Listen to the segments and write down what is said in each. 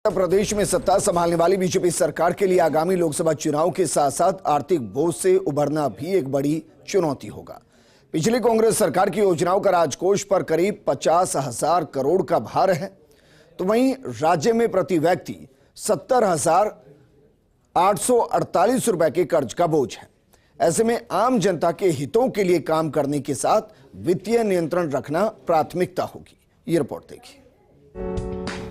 उत्तर प्रदेश में सत्ता संभालने वाली बीजेपी सरकार के लिए आगामी लोकसभा चुनाव के साथ साथ आर्थिक बोझ से उबरना भी एक बड़ी चुनौती होगा। पिछली कांग्रेस सरकार की योजनाओं का राजकोष पर करीब 50,000 करोड़ का भार है, तो वहीं राज्य में प्रति व्यक्ति 70,848 रुपए के कर्ज का बोझ है। ऐसे में आम जनता के हितों के लिए काम करने के साथ वित्तीय नियंत्रण रखना प्राथमिकता होगी। ये रिपोर्ट देखिए।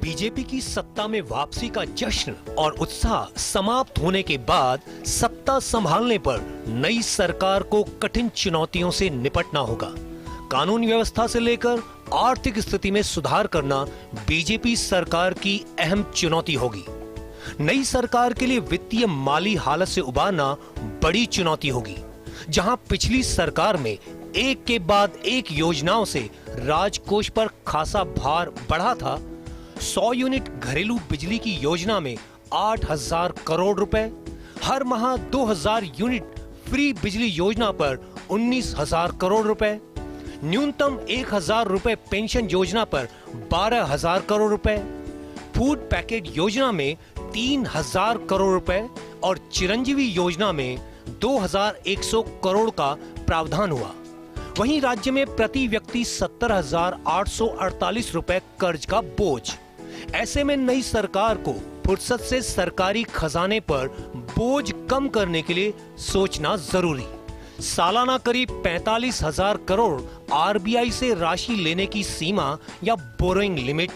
बीजेपी की सत्ता में वापसी का जश्न और उत्साह समाप्त होने के बाद सत्ता संभालने पर नई सरकार को कठिन चुनौतियों से निपटना होगा। कानून व्यवस्था से लेकर आर्थिक स्थिति में सुधार करना बीजेपी सरकार की अहम चुनौती होगी। नई सरकार के लिए वित्तीय माली हालत से उबारना बड़ी चुनौती होगी। जहां पिछली सरकार में एक के बाद एक योजनाओं से राजकोष पर खासा भार बढ़ा था। 100 यूनिट घरेलू बिजली की योजना में 8,000 करोड़ रुपए, हर माह 2,000 यूनिट फ्री बिजली योजना पर 19,000 करोड़ रुपए, न्यूनतम 1,000 रुपए पेंशन योजना पर 12,000 करोड़ रुपए, फूड पैकेट योजना में 3,000 करोड़ रुपए और चिरंजीवी योजना में 2,100 करोड़ का प्रावधान हुआ। वहीं राज्य में प्रति व्यक्ति 70,848 रुपए कर्ज का बोझ। ऐसे में नई सरकार को फुर्सत से सरकारी खजाने पर बोझ कम करने के लिए सोचना जरूरी। सालाना करीब 45,000 करोड़ आरबीआई से राशि लेने की सीमा या बोरोइंग लिमिट,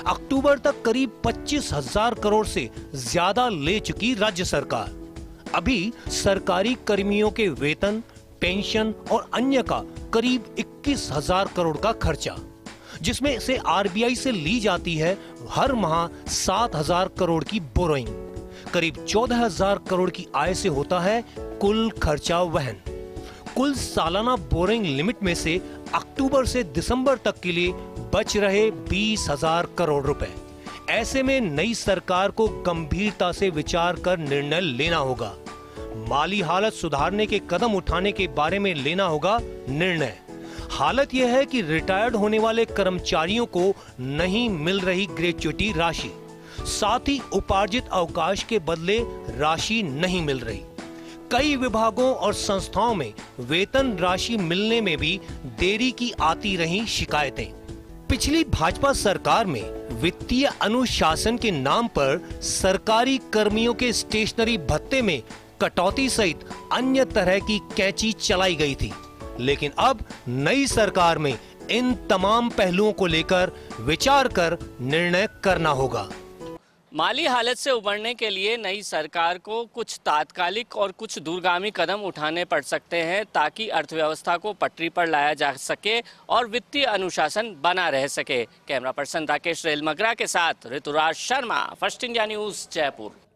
अक्टूबर तक करीब 25,000 करोड़ से ज्यादा ले चुकी राज्य सरकार। अभी सरकारी कर्मियों के वेतन, पेंशन और अन्य का करीब 21,000 करोड़ का खर्चा, जिसमें से आरबीआई से ली जाती है हर माह 7,000 करोड़ की बोरोइंग। करीब 14,000 करोड़ की आय से होता है कुल खर्चा वहन। कुल सालाना बोरोइंग लिमिट में से अक्टूबर से दिसंबर तक के लिए बच रहे 20,000 करोड़ रुपए। ऐसे में नई सरकार को गंभीरता से विचार कर निर्णय लेना होगा। माली हालत सुधारने के कदम उठाने के बारे में लेना होगा निर्णय। हालत यह है कि रिटायर्ड होने वाले कर्मचारियों को नहीं मिल रही ग्रेच्युटी राशि, साथ ही उपार्जित अवकाश के बदले राशि नहीं मिल रही। कई विभागों और संस्थाओं में वेतन राशि मिलने में भी देरी की आती रही शिकायतें। पिछली भाजपा सरकार में वित्तीय अनुशासन के नाम पर सरकारी कर्मियों के स्टेशनरी भत्ते में कटौती सहित अन्य तरह की कैंची चलाई गई थी, लेकिन अब नई सरकार में इन तमाम पहलुओं को लेकर विचार कर निर्णय करना होगा। माली हालत से उबरने के लिए नई सरकार को कुछ तात्कालिक और कुछ दूरगामी कदम उठाने पड़ सकते हैं, ताकि अर्थव्यवस्था को पटरी पर लाया जा सके और वित्तीय अनुशासन बना रह सके। कैमरा पर्सन राकेश रेलमगरा के साथ Rituraj Sharma, first India news, Jaipur.